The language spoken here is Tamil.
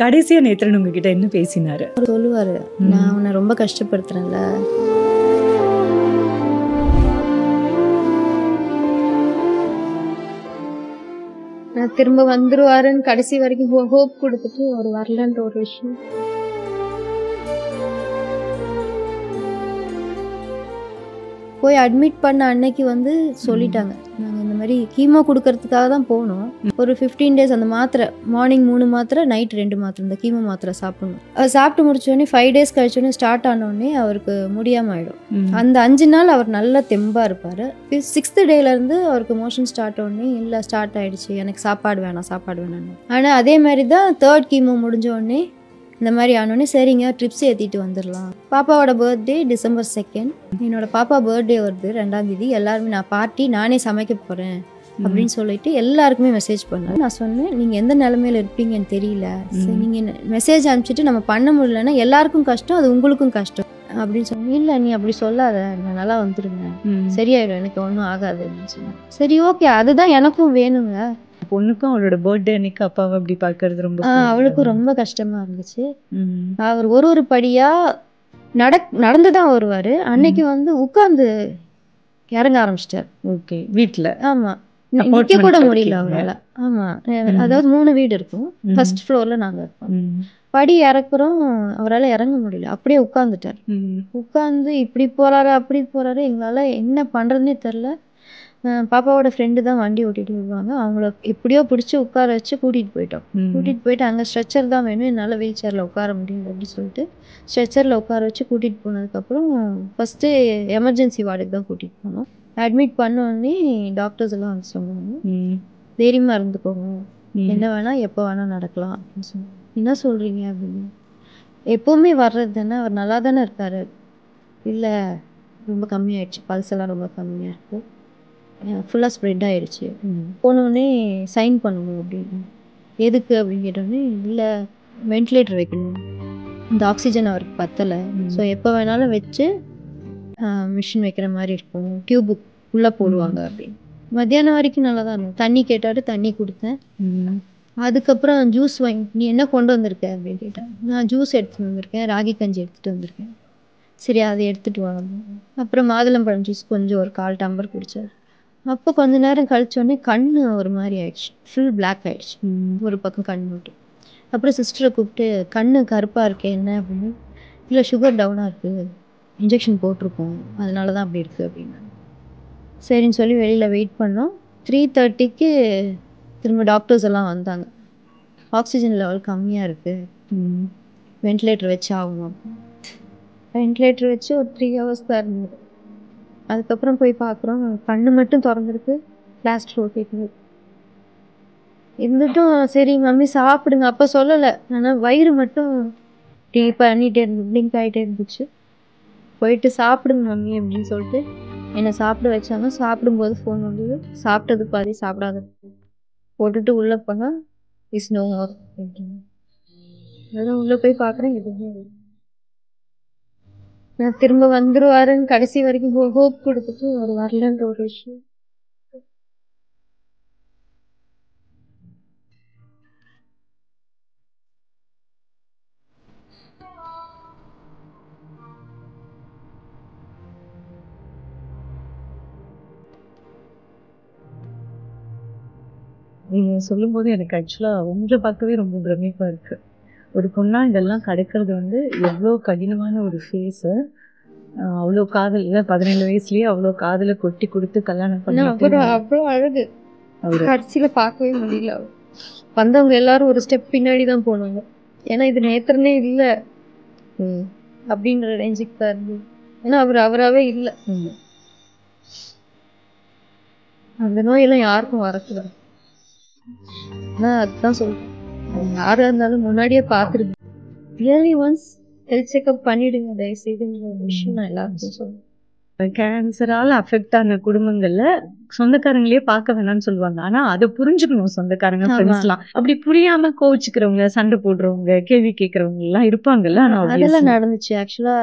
கடைசியா நேத்ரன் உங்ககிட்ட என்ன பேசினாரு? சொல்லுவாரு, நான் உன்னை ரொம்ப கஷ்டப்படுத்துறேன்ல, நான் திரும்ப வந்துருவாருன்னு கடைசி வரைக்கும் ஹோப் கொடுத்துட்டு ஒரு வரலன்ற ஒரு விஷயம். போய் அட்மிட் பண்ண அன்னைக்கு வந்து சொல்லிட்டாங்க, நாங்கள் இந்த மாதிரி கீமோ கொடுக்கறதுக்காக தான் போனோம். ஒரு 15 days அந்த மாத்திரை, மார்னிங் 3 மாத்திரை, நைட் 2 மாத்திரை, இந்த கீமோ மாத்திரை சாப்பிடணும். அது சாப்பிட்டு முடிச்சோடனே 5 days கழிச்சோடனே ஸ்டார்ட் ஆனோடனே அவருக்கு முடியாமல் ஆகிடும். அந்த 5 நாள் அவர் நல்லா தெம்பாக இருப்பார். 6th டேலேருந்து அவருக்கு மோஷன் ஸ்டார்ட் ஆனோடனே இல்லை ஸ்டார்ட் ஆகிடுச்சு, எனக்கு சாப்பாடு வேணாம். ஆனால் அதே மாதிரி தான் 3rd கீமோ முடிஞ்சோடனே இந்த மாதிரி ஆனோடனே சரிங்க ட்ரிப்ஸ் ஏற்றிட்டு வந்துடலாம். பாப்பாவோட பர்த்டே December 2nd, என்னோட பாப்பா பர்த்டே வருது 2ஆம் தேதி. எல்லாருமே நான் பார்ட்டி நானே சமைக்க போகிறேன் அப்படின்னு சொல்லிட்டு எல்லாருக்குமே மெசேஜ் பண்ணேன். நான் சொன்னேன், நீங்கள் எந்த நிலமையில இருப்பீங்கன்னு தெரியல, நீங்கள் மெசேஜ் அனுப்பிச்சிட்டு நம்ம பண்ண முடியலன்னா எல்லாருக்கும் கஷ்டம், அது உங்களுக்கும் கஷ்டம் அப்படின்னு சொன்னேன். இல்லை நீ அப்படி சொல்லாத, நான் நல்லா வந்துருங்க, சரியாயிடும், எனக்கு ஒன்றும் ஆகாது அப்படின்னு சொன்னேன். சரி ஓகே, அதுதான் எனக்கும் வேணுங்க. பொண்ணுக்கும் அவளோட பர்த்டே அன்னைக்கு அப்பாவை அப்படி பார்க்கறது ரொம்ப அவளுக்கும் ரொம்ப கஷ்டமா இருந்துச்சு. அவர் ஒரு படியா நடந்துதான் வருவாரு. அன்னைக்கு வந்து உட்கார்ந்து இறங்க ஆரம்பிச்சிட்டார். ஓகே, வீட்டுல. ஆமா, நிக்க கூட முடியல அவரால. ஆமா, அதாவது 3 வீடு இருக்கும். ஃபர்ஸ்ட் ஃப்ளோர்ல நாங்க இருக்கோம். படி இறக்குறோம், அவரால் இறங்க முடியல, அப்படியே உட்கார்ந்துட்டார். உட்கார்ந்து இப்படி போறாரு அப்படி போறாரு, எங்களால என்ன பண்றதுன்னே தெரியல. பாப்பாவோட ஃப்ரெண்டு தான் வண்டி ஓட்டிட்டு வருவாங்க, அவங்கள எப்படியோ பிடிச்சி உட்கார வச்சு கூட்டிகிட்டு போயிட்டு அங்கே ஸ்ட்ரெச்சர் தான் வேணும், என்னால் வீல் சேரில் உட்கார முடியும் அப்படின்னு சொல்லிட்டு ஸ்ட்ரெச்சரில் உட்கார வச்சு கூட்டிகிட்டு போனதுக்கப்புறம் ஃபஸ்ட்டு எமர்ஜென்சி வார்டுக்கு தான் கூட்டிகிட்டு போனோம். அட்மிட் பண்ணோடனே டாக்டர்ஸ் எல்லாம் வந்து சொன்னாங்க, தைரியமாக இருந்துக்கோங்க, என்ன வேணால் எப்போ வேணால் நடக்கலாம் அப்படின்னு சொன்னாங்க. என்ன சொல்கிறீங்க அப்படின்னு. எப்போவுமே வர்றது தானே, அவர் நல்லா தானே இருக்கார். இல்லை ரொம்ப கம்மியாயிடுச்சு, பல்ஸ் எல்லாம் ரொம்ப கம்மியாக இருக்குது, ஃபுல்லாக ஸ்ப்ரெட் ஆகிடுச்சு. போனோடனே சைன் பண்ணணும் அப்படின்னு. எதுக்கு அப்படின்னு கேட்டோடனே, இல்லை வென்டிலேட்டர் வைக்கணும், இந்த ஆக்சிஜன் அவருக்கு பத்தலை, ஸோ எப்போ வேணாலும் வச்சு மிஷின் வைக்கிற மாதிரி இருக்கும், டியூபு உள்ளே போடுவாங்க அப்படின்னு. மத்தியானம் வரைக்கும் நல்லா தான் இருக்கும். தண்ணி கேட்டார், தண்ணி கொடுத்தேன். அதுக்கப்புறம் ஜூஸ் வாங்கி, நீ என்ன கொண்டு வந்திருக்க அப்படின்னு கேட்டேன். நான் ஜூஸ் எடுத்துகிட்டு வந்திருக்கேன், ராகி கஞ்சி எடுத்துகிட்டு வந்திருக்கேன். சரி அதை எடுத்துகிட்டு வாங்க. அப்புறம் மாதுளம்பழம் ஜூஸ் கொஞ்சம் ஒரு 1/4 டம்ளர் குடித்தார். அப்போ கொஞ்ச நேரம் கழிச்சோடனே கண்ணு ஒரு மாதிரி ஆயிடுச்சு, ஃபுல் பிளாக் ஆகிடுச்சு ஒரு பக்கம் கண் மட்டும். அப்புறம் சிஸ்டரை கூப்பிட்டு, கண்ணு கருப்பாக இருக்கே என்ன அப்படின்னு. இல்லை சுகர் டவுனாக இருக்குது, இன்ஜெக்ஷன் போட்டிருக்கோம், அதனால தான் அப்படி இருக்குது அப்படின்னு. சரின்னு சொல்லி வெளியில் வெயிட் பண்ணோம். 3:30க்கு திரும்ப டாக்டர்ஸ் எல்லாம் வந்தாங்க, ஆக்சிஜன் லெவல் கம்மியாக இருக்குது, வென்டிலேட்டர் வச்சு ஆகணும். வென்டிலேட்டர் வச்சு ஒரு 3 hours தான் இருந்தது. அதுக்கப்புறம் போய் பார்க்குறோம், கண்ணு மட்டும் திறந்துருக்கு, பிளாஸ்டர் ஓட்டிட்டு இருந்துட்டும். சரி மம்மி சாப்பிடுங்க, அப்போ சொல்லலை, ஆனால் வயிறு மட்டும் பிளிங்க் ஆகிட்டே இருந்துச்சு. போயிட்டு சாப்பிடுங்க மம்மி அப்படின்னு சொல்லிட்டு என்னை சாப்பிட வச்சாங்க. சாப்பிடும்போது ஃபோன் வந்தது, சாப்பிட்டது பாதி சாப்பிடாத போட்டுட்டு உள்ளே போனால் இஸ் நோ மோர். அதான் உள்ளே போய் பார்க்குறேன், எதுவுமே நான் திரும்ப வந்துருவாருன்னு கடைசி வரைக்கும் ஹோப் கொடுத்துட்டு ஒரு வரலன்ற ஒரு விஷயம். நீங்க சொல்லும் போது எனக்கு ஆக்சுவலா உங்களை பார்க்கவே ரொம்ப பிரமிப்பா இருக்கு. ஒரு பொண்ணா இதெல்லாம் கிடைக்கிறது வந்து எவ்வளோ கடினமான ஒரு ஃபேஸ். அவ்வளோ காதல், இல்லை 17 வயசுலயே அவ்வளோ காதலை கொட்டி கொடுத்து கல்யாணம் பண்ணி அவ்வளோ அழகு கடைசியில பார்க்கவே முடியல. வந்தவங்க எல்லாரும் ஒரு ஸ்டெப் பின்னாடி தான் போனாங்க, ஏன்னா இது நேத்திரனே இல்லை அப்படின்ற ரேஞ்சுக்கு தான் இருந்தது. ஏன்னா அவராகவே இல்லை, அந்த நோயெல்லாம் யாருக்கும் வரக்கூடாது. ஆனால் அதுதான் சொல்றேன், யாராக இருந்தாலும் முன்னாடியே பார்த்துருங்க, ரியலி ஒன்ஸ் ஹெல்த் செக்அப் பண்ணிடுங்க தயவுசெய்து விஷயம் நான் எல்லாருக்கும் சொல்லுவேன். கேன்சரால அஃபெக்ட் ஆன குடும்பங்கள்ல சொந்தக்காரங்களே பார்க்க வேணாம்னு சொல்லுவாங்க. ஆனா அதை புரிஞ்சுக்கணும் சொந்தக்காரங்க, ஃப்ரெண்ட்ஸ்லாம். அப்படி புரியாம கோவிச்சுக்கிறவங்க, சண்டை போடுறவங்க, கேள்வி கேட்கறவங்க எல்லாம் இருப்பாங்கல்ல. ஆனா அதெல்லாம் நடந்துச்சு ஆக்சுவலா.